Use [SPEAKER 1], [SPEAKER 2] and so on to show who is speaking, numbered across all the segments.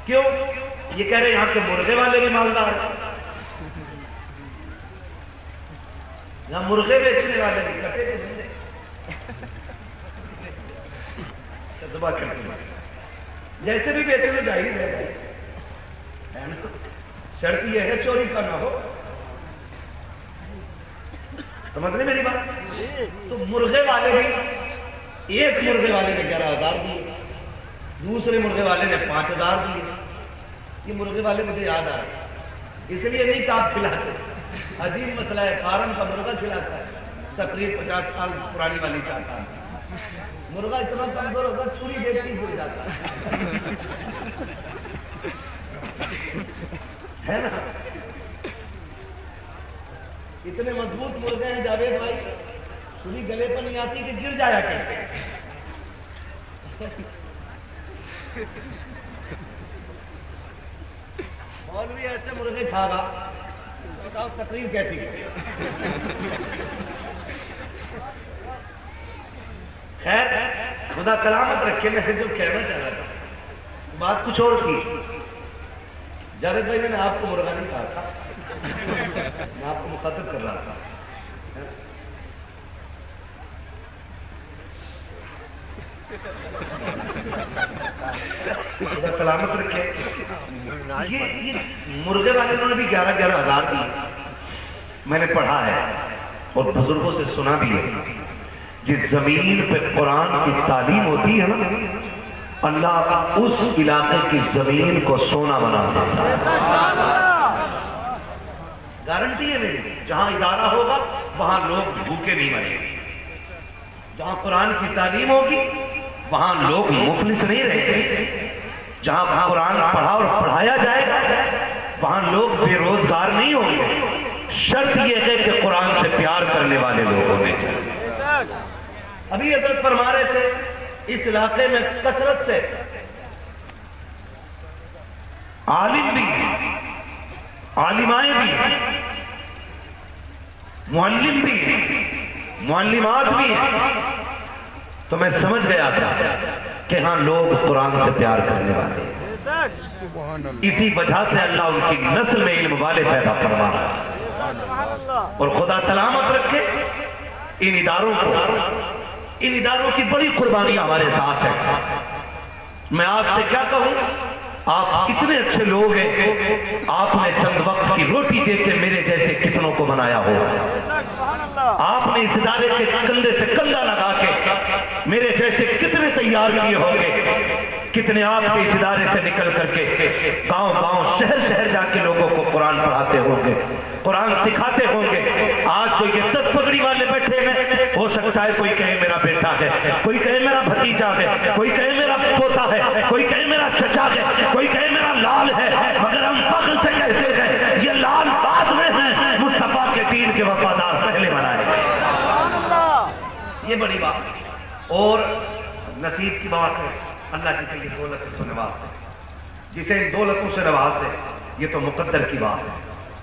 [SPEAKER 1] کیوں؟ یہ کہہ رہے یہاں کے مرغے والے بھی مالدار ہیں، یہاں مرغے بیچنے والے بھی کٹے کے بندے جذبہ کرتے ہیں، جیسے بھی بیچے تو جائز ہے بھائی، شرط یہ ہے چوری کا نہ ہو، سمجھ رہے میری بات؟ تو مرغے والے بھی، ایک مرغے والے نے 11,000 دیے، دوسرے مرغے والے نے 5,000 دیے۔ یہ مرغے والے مجھے یاد آ رہے، اس لیے نہیں کہ آپ کھلاتے، عجیب مسئلہ ہے، فارم کا مرغا کھلاتا ہے، تقریب 50 سال پرانی والی چاہتا ہے، مرغا اتنا کمزور ہوگا چھری دیکھتی گر جاتا ہے نا؟ اتنے مضبوط مرغے ہیں جاوید بھائی، چھری گلے پر نہیں آتی کہ گر جایا کرتے۔ مولوی ایسے مرغے کھا گا، بتاؤ تقریر کیسی کرے؟ خیر خدا سلامت رکھے، میں جو کہنا چاہ رہا تھا بات کچھ اور تھی۔ جاوید بھائی میں نے آپ کو مرغا نہیں کہا تھا، میں آپ کو مخاطب کر رہا تھا۔ خدا سلامت رکھے، یہ مرغے والے انہوں نے بھی 11,000 دیے، میں نے پڑھا ہے اور بزرگوں سے سنا بھی ہے، جس زمین پہ قرآن کی تعلیم ہوتی ہے نا، اللہ اس علاقے کی زمین کو سونا بنا دیتا ہے۔ گارنٹی ہے میری، جہاں ادارہ ہوگا وہاں لوگ بھوکے نہیں مریں گے، جہاں قرآن کی تعلیم ہوگی وہاں لوگ مفلس نہیں رہیں گے، جہاں قرآن پڑھا اور پڑھایا جائے گا وہاں لوگ بے روزگار نہیں ہوں گے۔ شرط یہ ہے کہ قرآن سے پیار کرنے والے لوگ ہونے چاہیے۔ ابھی حضرت فرما رہے تھے اس علاقے میں کثرت سے عالم بھی ہیں، عالمائیں بھی ہیں، معلم بھی ہیں، معلمات بھی ہیں، تو میں سمجھ گیا تھا کہ ہاں لوگ قرآن سے پیار کرنے والے ہیں، اسی وجہ سے اللہ ان کی نسل میں علم والے پیدا فرما رہا ہے۔ اور خدا سلامت رکھے ان اداروں کی بڑی قربانی ہمارے ساتھ ہے۔ میں آپ سے کیا کہوں، آپ اتنے اچھے لوگ ہیں، آپ نے چند وقت کی روٹی دے کے میرے جیسے کتنوں کو بنایا ہو، آپ نے اس ادارے کے کندھے سے کندھا لگا کے میرے جیسے کتنے تیار کیے ہوں گے، کتنے آپ کے اس ادارے سے نکل کر کے گاؤں گاؤں شہر شہر جا کے لوگوں کو قرآن پڑھاتے ہوں گے، قرآن سکھاتے ہوں گے۔ آج جو یہ 10 پگڑی والے بیٹھے ہیں، ہو سکتا ہے کوئی کہے میرا بیٹا ہے، کوئی کہے میرا بھتیجا ہے، کوئی کہے میرا پوتا ہے، کوئی کہے میرا چچا ہے، کوئی کہے میرا لال ہے، مگر ہم فخر سے کہتے ہیں یہ لال بعد میں ہیں، مصطفیٰ کے دین کے وفادار پہلے بنائے گئے۔ یہ بڑی بات ہے، اور نصیب کی بات ہے، اللہ جسے یہ دولتوں سے نواز دے، جسے ان دولتوں سے نواز دے، یہ تو مقدر کی بات ہے،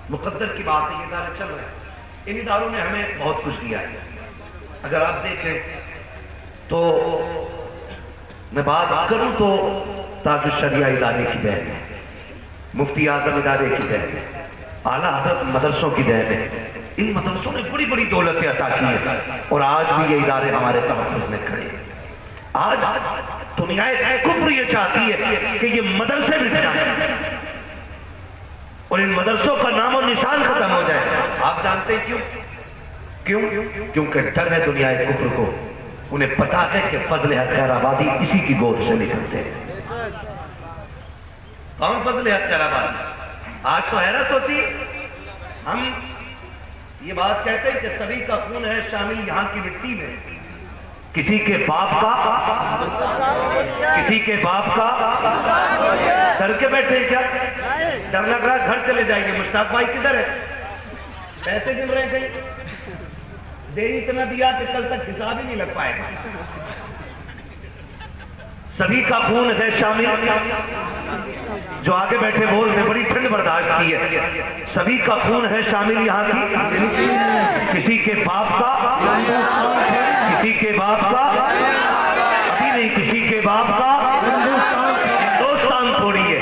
[SPEAKER 1] مقدر کی بات ہے۔ یہ ادارے چل رہے ہیں، ان اداروں نے ہمیں بہت کچھ دیا ہے۔ اگر آپ دیکھیں تو میں بات کروں تو تاج الشریعہ ادارے کی دین ہے، مفتی اعظم ادارے کی دین ہے، اعلیٰ حضرت مدرسوں کی دین ہے۔ ان مدرسوں نے بڑی بڑی دولتیں عطا کی ہیں، اور آج بھی یہ ادارے ہمارے تحفظ میں کھڑے ہیں۔ آج دنیا کفر یہ چاہتی ہے کہ یہ مدرسے مٹ جائیں اور ان مدرسوں کا نام و نشان ختم ہو جائے۔ آپ جانتے ہیں کیوں؟ کیونکہ ڈر ہے دنیا کفر کو، انہیں پتا ہے کہ فضل حق خیر آبادی اسی کی گود سے نکلتے ہیں۔ کون فضل حق خیر آبادی؟ آج تو حیرت ہوتی، ہم یہ بات کہتے ہیں کہ سبھی کا خون ہے شامل یہاں کی مٹی میں، کسی کے باپ کا ڈر کے بیٹھے کیا؟ ڈر لگ رہا گھر چلے جائیں گے۔ مشتاق بھائی کدھر ہے؟ پیسے گن رہے ہیں کہیں؟ دے اتنا دیا کہ کل تک حساب ہی نہیں لگ پائے گا۔ سبھی کا خون ہے شامل، جو آگے بیٹھے بول رہے بڑی ٹھنڈ برداشت کی ہے، سبھی کا خون ہے شامل یہاں کی، کسی کے باپ کا ابھی نہیں، کسی کے باپ کا ہندوستان تھوڑی ہے،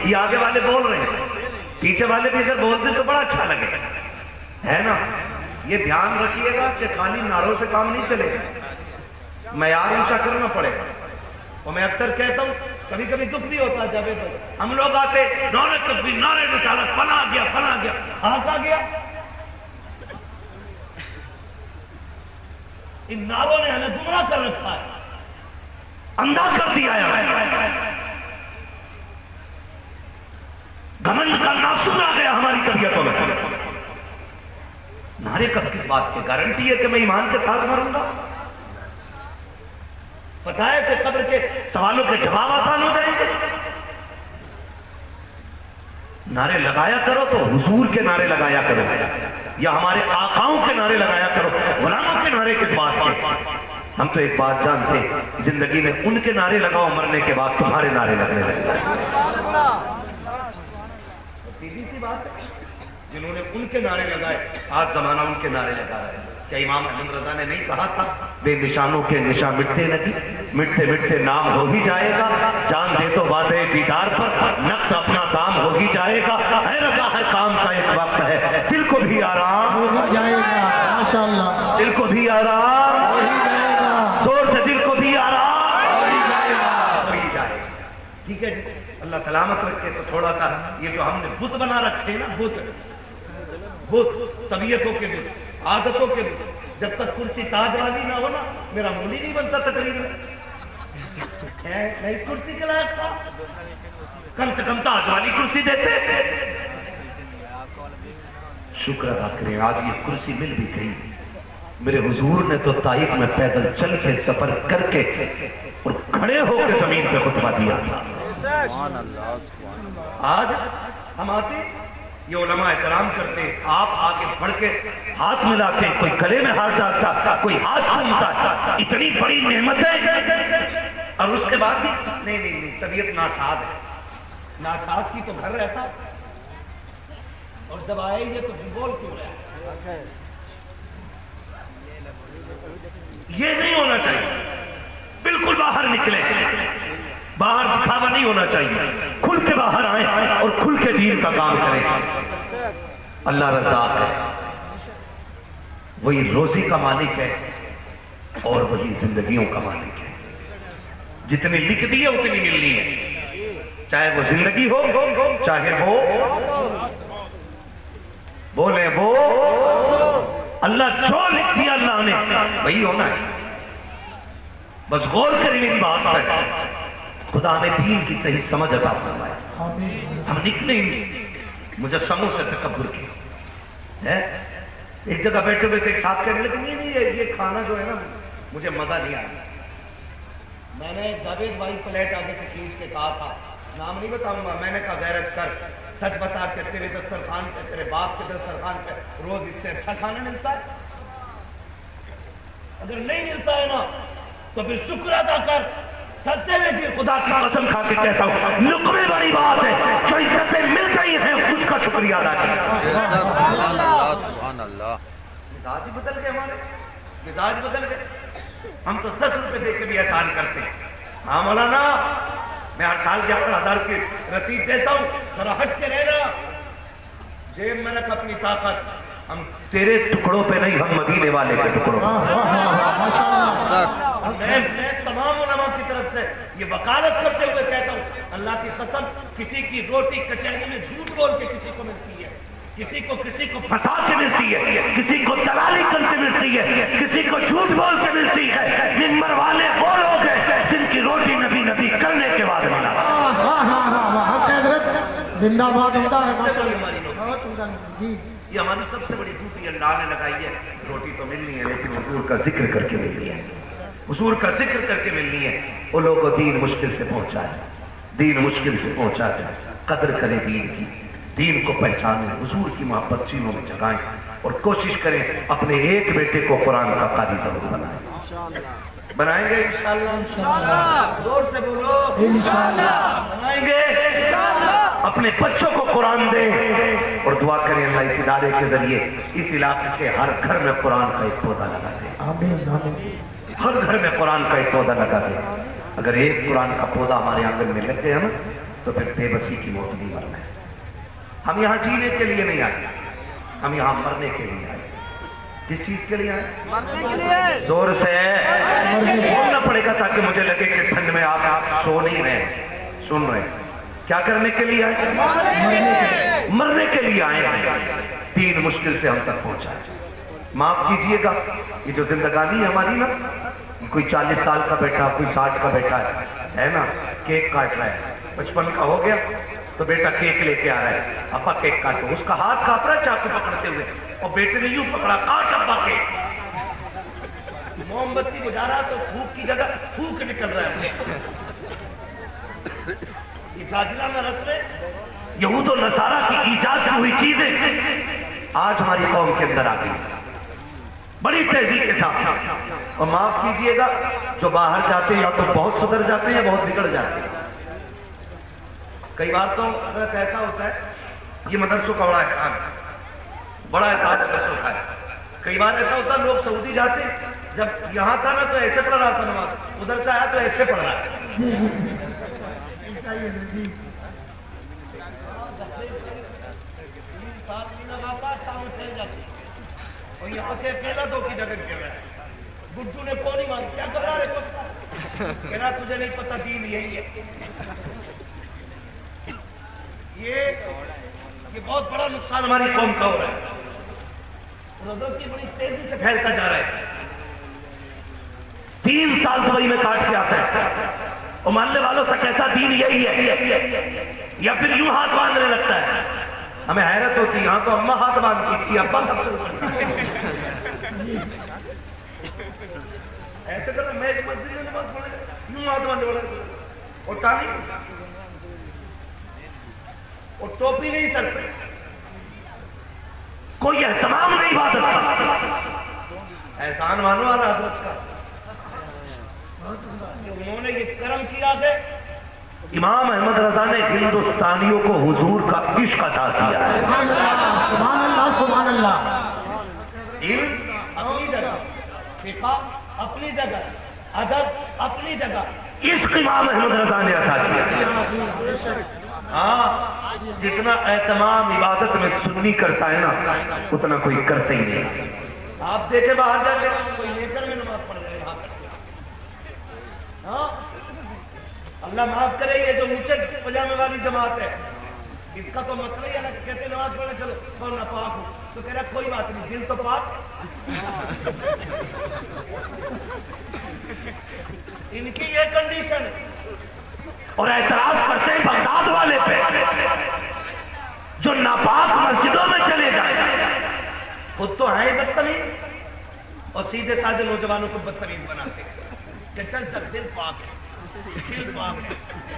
[SPEAKER 1] یہ آگے والے بول رہے ہیں، پیچھے والے بھی اگر بولتے تو بڑا اچھا لگے، ہے نا؟ یہ دھیان رکھیے گا کہ خالی نعروں سے کام نہیں چلے گا، معیار اونچا کرنا پڑے گا۔ اور میں اکثر کہتا ہوں، کبھی کبھی دکھ بھی ہوتا ہے، جب ہم لوگ آتے نعرے تکبیر، نعرے رسالت، فلاں گیا فلاں گیا، کہاں گیا؟ ان نعروں نے ہمیں گمراہ کر رکھا ہے، اندھا کر دیا ہے، گھمنڈ کا ناسور آ گیا ہماری طبیعتوں میں۔ نعرے کب کس بات کی گارنٹی ہے کہ میں ایمان کے ساتھ مروں گا؟ پتہ ہے کہ قبر کے سوالوں کے جواب آسان ہو جائیں گے؟ نعرے لگایا کرو تو حضور کے نعرے لگایا کرو، یا ہمارے آقاؤں کے نعرے لگایا کرو، غلاموں کے نعرے کس بات کے؟ ہم تو ایک بات جانتے، زندگی میں ان کے نعرے لگاؤ، مرنے کے بعد تمہارے نعرے لگنے لگے۔ سیدھی سی بات ہے، جنہوں نے ان کے نعرے لگائے آج زمانہ ان کے نعرے لگا رہے ہیں۔ کیا امام احمد رضا نے نہیں کہا تھا بے نشانوں کے نشاں مٹتے نہیں، مٹتے مٹتے نام ہو ہی جائے گا، جان دے تو وعدے دیدار پر نقص اپنا دام ہو ہی جائے گا، اے رضا ہر کام کا ایک وقت ہے، دل کو بھی آرام ہو جائے گا، ماشاءاللہ دل کو بھی آرام ہو ہی جائے گا، زور سے دل کو بھی آرام ہو ہی جائے گا۔ ٹھیک ہے جی، اللہ سلامت رکھے۔ تو تھوڑا سا یہ جو ہم نے بت بنا رکھے ہیں نا، بت طبیعتوں کے بت، عادتوں کے بت، جب تک کرسی تاج والی نہ ہو نا، میرا مولی نہیں بنتا تقریر میں۔ میں اس کرسی کے لائق تھا، کم سے کم تاج والی کرسی دیتے۔ شکر ادا کریں آج یہ کرسی مل بھی گئی۔ میرے حضور نے تو طائف میں پیدل چل کے سفر کر کے اور کھڑے ہو کے زمین پہ خطبہ دیا تھا۔ آج ہم آتے، یہ علماء احترام کرتے، آپ آگے بڑھ کے ہاتھ ملاتے، کوئی گلے میں ہاتھ ڈالتا، کوئی ہاتھ چومتا، اتنی بڑی نعمت ہے، اور اس کے بعد بھی نہیں طبیعت ناساز ہے۔ ناساز کی تو گھر رہتا، اور جب آئے یہ تو بول کیوں رہا ہے؟ یہ نہیں ہونا چاہیے، بالکل باہر نکلے، باہر دکھاوا نہیں ہونا چاہیے، کھل کے باہر آئیں اور کھل کے دین کا کام کریں۔ اللہ رزاق ہے، وہی روزی کا مالک ہے اور وہی زندگیوں کا مالک ہے۔ جتنی لکھ دی ہے اتنی ملنی ہے، چاہے وہ زندگی ہو چاہے وہ بولے وہ اللہ جو لکھ دیا اللہ نے وہی ہونا ہے۔ بس غور کریں اس بات پر، خدا ہمیں دین کی صحیح سمجھ عطا فرمائے۔ ہم نکلیں مجسموں سے تکبر کی۔ ایک جگہ بیٹھے ہوئے تھے، ایک ساتھ کہنے لگے نہیں یہ کھانا جو ہے نا مجھے مزہ نہیں آیا۔ میں نے جاوید بھائی پلیٹ آگے سے کھینچ کے کہا تھا، نام نہیں بتاؤں گا، میں نے کہا غیرت کر، سچ بتا کہ تیرے دسترخوان پہ، تیرے باپ کے دسترخوان پہ روز اس سے اچھا کھانا ملتا ہے؟ اگر نہیں ملتا ہے نا تو پھر شکر ادا کر، سجدے میں گر، خدا کی قسم کھا کے کہتا ہوں لقمے بڑی بات ہے، جو عزتیں مل گئی ہیں اس کا شکریہ ادا کر۔
[SPEAKER 2] سبحان اللہ،
[SPEAKER 1] مزاج بدل گئے، ہمارے مزاج بدل گئے۔ ہم تو 10 روپے دے کے بھی احسان کرتے ہیں۔ ہاں مولانا میں ہر سال 11,000 کی رسید دیتا ہوں، ذرا ہٹ کے رہنا، جیب میں رکھ اپنی طاقت، ہم تیرے ٹکڑوں پہ نہیں، ہم مدینے والے کے ٹکڑوں پہ۔ میں تمام علماء کی طرف سے یہ وکالت کرتے ہوئے کہتا ہوں، اللہ کی قسم کسی کی روٹی کچہری میں جھوٹ بول کے کسی کو ملتی ہے، کسی کو پھنسا کے ملتی ہے، کسی کو دلالی کر کے ملتی ہے، کسی کو جھوٹ بول کے ملتی ہے۔ منبر والے وہ لوگ ہیں جن کی روٹی نبی کرنے کے بعد ملا۔
[SPEAKER 3] زندہ باد ہوتا ہے،
[SPEAKER 1] یہ ہماری سب سے بڑی ڈیوٹی اللہ نے لگائی ہے۔ روٹی تو ملنی ہے لیکن حضور کا ذکر کر کے ملنی ہے، حضور کا ذکر کر کے ملنی ہے۔ وہ لوگ کو دین مشکل سے پہنچا ہے، دین مشکل سے پہنچا ہے، قدر کریں دین کی، دین کو پہچانیں، حضور کی محبت سینوں میں جگائیں، اور کوشش کریں اپنے ایک بیٹے کو قرآن کا قاری ضرور بنائیں۔ بنائیں گے انشاءاللہ، زور سے بولو انشاءاللہ، بنائیں گے انشاءاللہ۔ اپنے بچوں کو قرآن دیں اور دعا کریں اللہ اس ادارے کے ذریعے اس علاقے کے ہر گھر میں قرآن کا ایک پودا لگا دے، ہر گھر میں قرآن کا ایک پودا لگا دے۔ اگر ایک قرآن کا پودا ہمارے آنگن میں لگ گیا نا تو پھر بے بسی کی موت نہیں مرنا ہے. ہم یہاں جینے کے لیے نہیں آئے, ہم یہاں مرنے کے لیے آئے. کس چیز کے لیے آئے؟ زور سے بولنا پڑے گا تاکہ مجھے لگے کہ ٹھنڈ میں آپ سو نہیں رہے, سن رہے. کیا کرنے کے لیے آئے؟ مرنے کے لیے آئے. 3 مشکل سے ہم تک پہنچا ہے. معاف کیجئے گا, یہ جو زندگانی ہے ہماری نا, کوئی 40 سال کا بیٹا, کوئی 60 کا بیٹا ہے نا, کیک کاٹ رہا ہے, 55 کا ہو گیا تو بیٹا کیک لے کے آ رہا ہے, ابا کیک کاٹو. اس کا ہاتھ کانپ رہا ہے چاقو پکڑتے ہوئے, اور بیٹے نے یوں پکڑا, کاٹ ابا کیک. موم بتی بجھا رہا تو پھوک کی جگہ پھوک نکل رہا ہے. یہ جاجلانہ رسمیں, یہود و نصارہ کی ایجاد کی ہوئی چیزیں آج ہماری قوم کے اندر آ گئی بڑی تہذیب کے ساتھ. اور معاف کیجئے گا, جو باہر جاتے ہیں یا تو بہت سدھر جاتے ہیں یا بہت بگڑ جاتے ہیں. کئی بار تو حضرت ایسا ہوتا ہے, یہ مدرسوں کا بڑا احسان ہے, بڑا احسان مدرسوں کا ہے. کئی بار ایسا ہوتا ہے لوگ سعودی جاتے ہیں, جب یہاں تھا نا تو ایسے پڑھ رہا تھا نماز, ادھر سے آیا تو ایسے پڑھ رہا ہے. اور یہاں کے اکیلا 2 کی جگہ کر رہا ہے. گڈو نے پونی ماری, کیا کر رہا ہے؟ کہہ رہا تجھے نہیں پتہ دین یہی ہے. یہ بہت بڑا نقصان ہماری قوم کا ہو رہا ہے. رضا کی بڑی تیزی سے پھیلتا جا رہا ہے. 3 سال دبئی میں کاٹ کے آتا ہے اور محلے والوں سے کہتا دین یہی ہے, یا پھر یوں ہاتھ باندھنے لگتا ہے. ہمیں حیرت ہوتی, یہاں تو اماں ہاتھ باندھتی تھی, ابا کب شروع کرتی. ایسے کر میں ایک مسجد میں نماز پڑھا, یوں ہاتھ باندھنے والا, اور ٹانی اور ٹوپی نہیں سر پہ, کوئی اہتمام نہیں عبادت کا. احسان مانو والا حضرت کا کہ انہوں نے یہ کرم کیا ہے. امام احمد رضا نے ہندوستانیوں کو حضور کا عشق عطا کیا ہے.
[SPEAKER 3] سبحان اللہ سبحان اللہ.
[SPEAKER 1] علم اپنی جگہ, فقہ اپنی جگہ, ادب اپنی جگہ, عشق امام احمد رضا نے عطا کیا. ہاں, جتنا اہتمام عبادت میں سنی کرتا ہے نا, اتنا کوئی کرتے ہی نہیں. آپ دیکھیں باہر جا کے کوئی لے کر میں نماز پڑھ رہے ہیں. ہاں, اللہ معاف کرے, یہ جو اونچے پجامے والی جماعت ہے, اس کا تو مسئلہ ہی ہے نا, کہتے ہیں نماز پڑھنے چلو, کون ناپاک ہو, تو کہہ رہا کوئی بات نہیں, دل تو پاک. ان کی یہ کنڈیشن ہے. اور اعتراض کرتے ہیں بغداد والے پہ جو ناپاک مسجدوں میں چلے جائیں. خود تو ہیں بدتمیز, اور سیدھے سادھے نوجوانوں کو بدتمیز بناتے ہیں کہ چل چل دل پاک ہے, دل پاک ہے,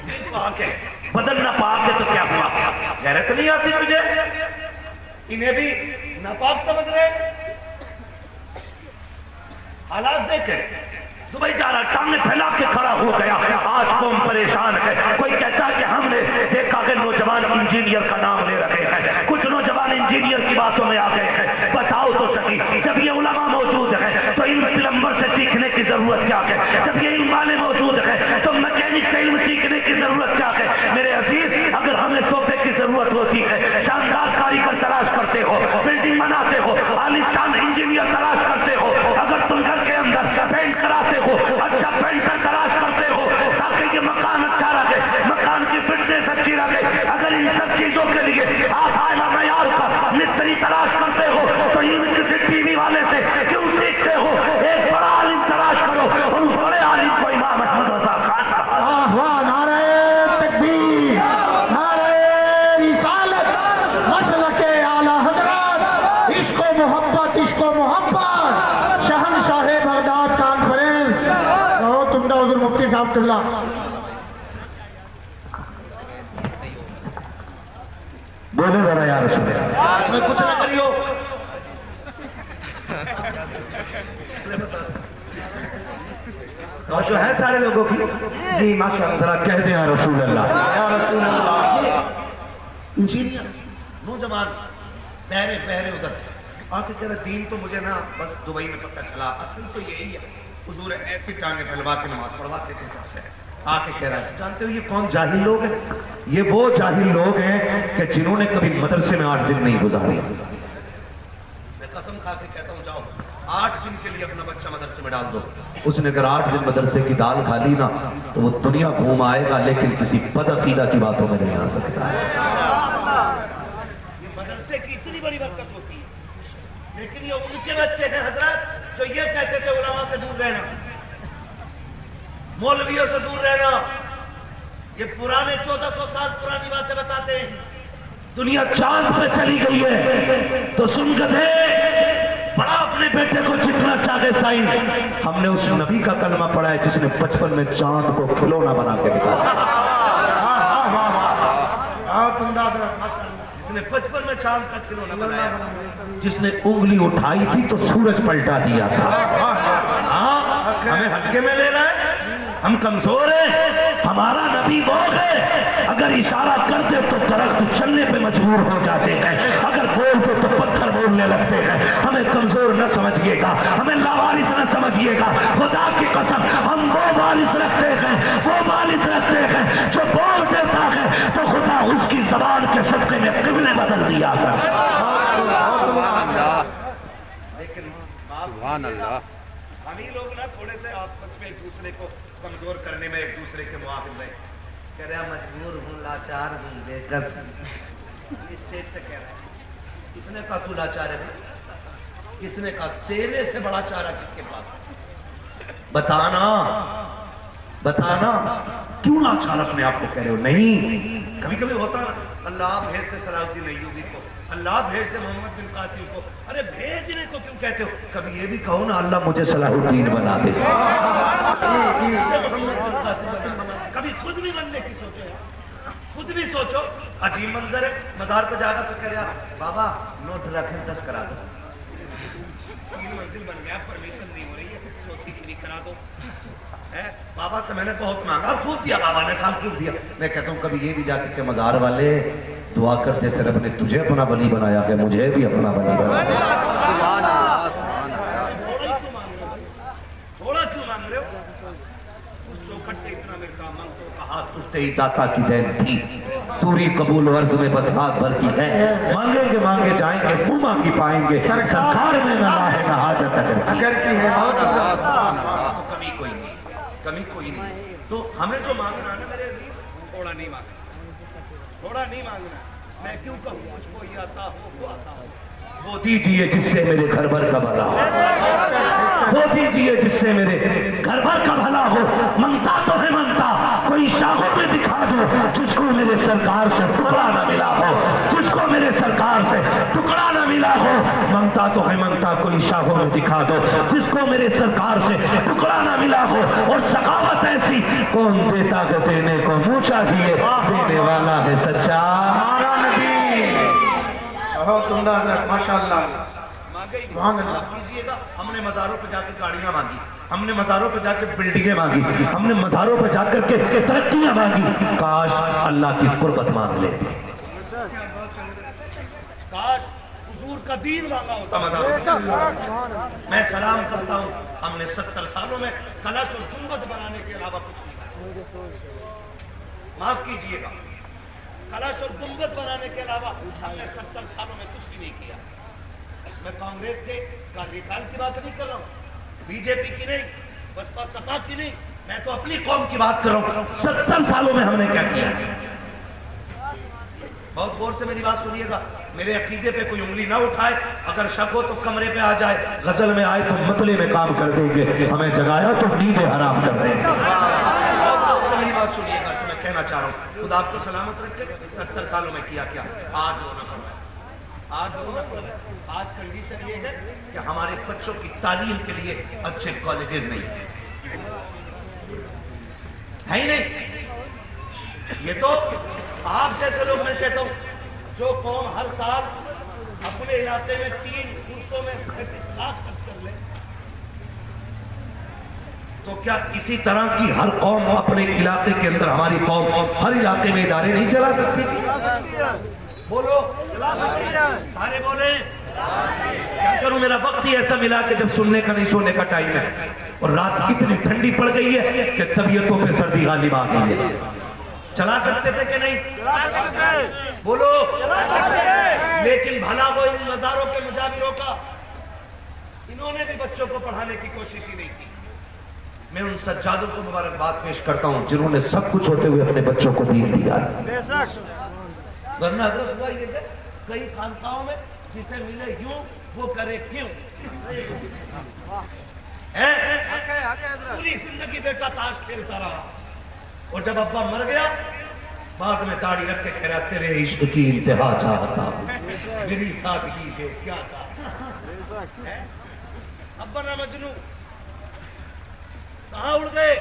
[SPEAKER 1] دل پاک ہے. بدن ناپاک ہے تو کیا ہوا, غیرت نہیں آتی تجھے؟ انہیں بھی ناپاک سمجھ رہے. حالات دیکھیں, دبئی جا رہا, ٹانگیں پھیلا کے کھڑا ہو گیا. آج قوم پریشان ہے. کوئی کہتا ہے کہ ہم نے دیکھا کہ نوجوان انجینئر کا نام لے رکھے ہیں, کچھ نوجوان انجینئر کی باتوں میں آ گئے ہیں. بتاؤ تو صحیح, جب یہ علماء موجود ہیں تو علم پلمبر سے سیکھنے کی ضرورت کیا ہے؟ جب یہ علم والے موجود ہیں تو میکینک سے علم سیکھنے کی ضرورت کیا ہے؟ میرے عزیز, اگر ہمیں صوفے کی ضرورت ہوتی ہے, شاندار کاریگر تلاش کرتے ہو, بلڈنگ بناتے ہو, عالیشان انجینئر تلاش کرتے ہو, اگر تم گھر کے اندر پینٹ کراتے ہو, اچھا پینٹر تلاش کرتے ہو تاکہ یہ مکان اچھا رہے, مکان کی فٹنس اچھی رہے, اگر ان سب چیزوں کے لیے آپ اعلیٰ معیار کا مستری تلاش کرتے ہو تو علم کسی ٹی وی والے سے کیوں سیکھتے ہو؟ ایک بڑا عالم تلاش کرو, اور اس بڑے عالم کو امام احمد رضا خان کہا.
[SPEAKER 3] واہ, نعرہ تکبیر, نعرہ رسالت, مسلک اعلی حضرت, عشق و محبت, عشق و محبت, شہنشاہ بغداد کانفرنس. کہو تم دا حضور مفتی صاحب قبلہ.
[SPEAKER 1] بولے ذرا یا رسول اللہ, اس میں کچھ نہ کریو. جو ہے سارے لوگوں کی, جی ماشاءاللہ, ذرا کہہ دیں یا رسول اللہ, یا رسول اللہ. انجینئر نوجوان پہرے پہرے ادھر آ کے کہہ رہا دین تو مجھے نا بس دبئی میں پتہ چلا, اصل تو یہی ہے, حضور ایسی ٹانگیں پھیلوا کے نماز پڑھواتے تھے سب سے. آ کے کہہ رہا ہے جانتے ہو یہ کون جاہل لوگ ہیں؟ یہ وہ جاہل لوگ ہیں کہ جنہوں نے کبھی مدرسے میں 8 دن نہیں گزارے. میں قسم کھا کے کہتا ہوں جاؤ 8 دن کے لیے اپنا بچہ مدرسے میں ڈال دو. اس نے اگر 8 دن مدرسے کی دال کھا لی نا تو وہ دنیا گھوم آئے گا لیکن کسی بدعقیدہ کی باتوں میں نہیں آ سکتا. یہ مدرسے کی اتنی بڑی برکت ہوتی ہے لیکن یہ ان کے بچے ہیں حضرات جو یہ کہتے تھے علماء سے دور رہنا, مولویوں سے دور رہنا. یہ پرانے 1400 سال پرانی باتیں بتاتے ہیں. دنیا چاند پہ چلی گئی ہے تو سن کر دے بڑا اپنے بیٹے کو جتنا چاہے سائنس. ہم نے اس نبی کا کلمہ پڑھا ہے جس نے بچپن میں چاند کو کھلونا بنا کے دکھایا, جس نے بچپن میں چاند کا کھلونا بنایا, جس نے انگلی اٹھائی تھی تو سورج پلٹا دیا تھا. ہاں ہمیں ہٹکے میں لے رہا ہے, ہم کمزور ہیں. ہمارا نبی وہ ہے اگر اشارہ کرتے تو درخت چلنے پہ مجبور ہو جاتے ہیں, اگر بولتے تو پتھر بولنے لگتے ہیں. ہمیں کمزور نہ سمجھیے گا, ہمیں لاوارث نہ سمجھیے گا. خدا کی قسم ہم وہ وارث رکھتے ہیں, وہ وارث رکھتے ہیں جو بول دیتا ہے تو خدا اس کی زبان کے صدقے میں قبلے بدل دیا کرتا.
[SPEAKER 2] سبحان اللہ.
[SPEAKER 1] ہم ہی لوگ نا تھوڑے سے آپس میں ایک دوسرے کو کمزور کرنے میں ایک دوسرے کے معاون رہے. کہہ رہا مجبور ہوں, لاچار ہوں, بے کس. اسٹیج سے کہہ رہا ہے کس نے کہا تو لاچار ہے؟ کس نے کہا تیرے سے بڑا چارہ کس کے پاس ہے؟ بتانا بتانا کیوں لاچار اپنے آپ کو کہہ رہے ہو؟ نہیں کبھی کبھی ہوتا نا اللہ بھیج دے صلاح الدین ایوبی کو, اللہ بھیج دے محمد بن قاسم کو. ارے بھیجنے کو کیوں کہتے ہو؟ کبھی یہ بھی کہو نا اللہ مجھے صلاح الدین بنا دے. کبھی خود بھی بننے کی سوچو, خود بھی سوچو. عجیب منظر ہے, مزار پہ جا کر تو کہہ رہا بابا نوٹ رکھیں 10 کرا دو. 3 منزل بن گیا, پرمیشن نہیں ہو رہی ہے, 4تھی کی کرا دو. بابا سے میں نے بہت مانگا, خوب دیا بابا نے, سب خوب دیا. میں کہتا ہوں کبھی یہ بھی جاتے کہ مزار والے دعا کر جیسے رب نے تجھے اپنا ولی بنایا کہ مجھے بھی اپنا ولی بنایا. تھوڑا کیوں مانگ رہے ہو؟ اس چوکھٹ سے اتنا ملتا, منگتوں کا ہاتھ اٹھتے ہی داتا کی دین تھی, توری قبول ورز میں بس ہاتھ بھر کی ہے. مانگیں گے مانگے جائیں گے, منہ مانگی پائیں گے, سرکار میں نہ لاہے نہ حاجت اگر کی ہے. تو کمی کوئی نہیں, کمی کوئی نہیں. تو ہمیں جو مانگنا ہے نا میرے عزیز, تھوڑا نہیں مانگنا, تھوڑا نہیں مانگنا. میں کیوں کہوں مجھ کو یہ آتا ہو وہ آتا ہو, وہ دیجئے جس سے میرے گھر بھر کا بھلا ہو, وہ دیجئے جس سے میرے گھر بھر کا بھلا ہو. منگتا تو ہے منگتا, کوئی شاہوں میں دکھا دو جس کو میرے سرکار سے ٹکڑا نہ ملا ہو, جس کو میرے سرکار سے ٹکڑا نہ ملا ہو. منگتا تو ہے منگتا, کوئی شاہوں میں دکھا دو جس کو میرے سرکار سے ٹکڑا نہ ملا ہو. اور سخاوت ایسی کون دیتا کہ دینے کو منہ چاہیے, دینے والا ہے سچا ہمارا نبی. بہت عمدہ ماشاءاللہ. کیجئے گا. ہم نے مزاروں پہ جا کے گاڑیاں مانگی, ہم نے مزاروں پہ جا کے بلڈنگیں مانگی, ہم نے مزاروں پہ جا کر کے ترقیاں مانگی. کاش اللہ کی قربت مانگ لیتے, کاش حضور کا دین مانگا ہوتا مزاروں پہ. میں سلام کرتا ہوں, ہم نے 70 سالوں میں کلش اور گنبد بنانے کے علاوہ کچھ نہیں کیا. معاف کیجئے گا, کلش اور گنبد بنانے کے علاوہ ہم نے 70 سالوں میں کچھ بھی نہیں کیا. میں کانگریس کے کارڈیکال کی بات نہیں کر رہا ہوں, بی جے پی کی نہیں, بسپا سپا کی نہیں, میں تو اپنی قوم کی بات کر رہا ہوں. 70 سالوں میں ہم نے کیا کیا؟ بہت غور سے میری بات سنیے گا, میرے عقیدے پہ کوئی انگلی نہ اٹھائے. اگر شک ہو تو کمرے پہ آ جائے, غزل میں آئے تو مطلع میں کام کر دیں گے, ہمیں جگایا تو نیندیں حرام کر دیں گے. میری بات سنیے گا جو میں کہنا چاہ رہا ہوں. خدا آپ کو سلامت رکھے. 70 سالوں میں کیا کیا, آج رونا پڑ رہا ہے, آج رونا پڑ رہا ہے. آج کنڈیشن یہ ہے کہ ہمارے بچوں کی تعلیم کے لیے اچھے کالجز نہیں ہے ہی نہیں. یہ تو آپ جیسے لوگ, میں کہتا ہوں جو قوم ہر سال اپنے علاقے میں 3 کورسوں میں 35 لاکھ خرچ کر لے, تو کیا اسی طرح کی ہر قوم اپنے علاقے کے اندر, ہماری قوم ہر علاقے میں ادارے نہیں چلا سکتی تھی؟ بولو سارے بولے. کیا کروں, میرا وقت ہی ایسا ملا کہ جب سننے کا نہیں سونے کا ٹائم ہے. اور رات اتنی ٹھنڈی پڑ گئی ہے کہ طبیعتوں پہ سردی غالب آ گئی ہے. چلا سکتے تھے کہ نہیں؟ بولو. لیکن بھلا وہ ان مزاروں کے مجاوروں کا، انہوں نے بھی بچوں کو پڑھانے کی کوشش ہی نہیں کی. میں ان سجادوں کو مبارکباد پیش کرتا ہوں جنہوں نے سب کچھ ہوتے ہوئے اپنے بچوں کو دین دیا. ورنہ حضرت ہوا یہ کہ کئی خانقاہوں میں جسے ملے یوں وہ کرے کیوں. پوری زندگی بیٹا تاش کھیلتا رہا، اور جب ابا مر گیا بعد میں داڑھی رکھ کے کہہ رہا تیرے عشق کی انتہا چاہتا میری سادگی دے کیا چاہتا. ابا نا مجنوں کہاں اڑ گئے؟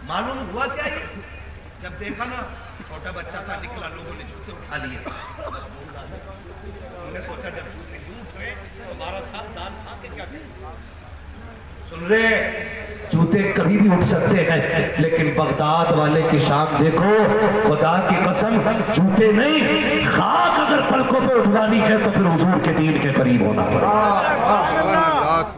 [SPEAKER 1] معلوم ہوا کیا یہ؟ جب دیکھا نا چھوٹا بچہ تھا نکلا، لوگوں نے جوتے اٹھا لیے. انہوں نے سوچا جب جوتے یوں اٹھے تو ہمارا ساتھ دان کھا کے کیا کریں. سن رہے جوتے کبھی بھی اٹھ سکتے ہیں، لیکن بغداد والے کی شان دیکھو. خدا کی قسم جوتے نہیں، خاک اگر پلکوں پہ اٹھوانی ہے تو پھر حضور کے دین کے قریب ہونا پڑے.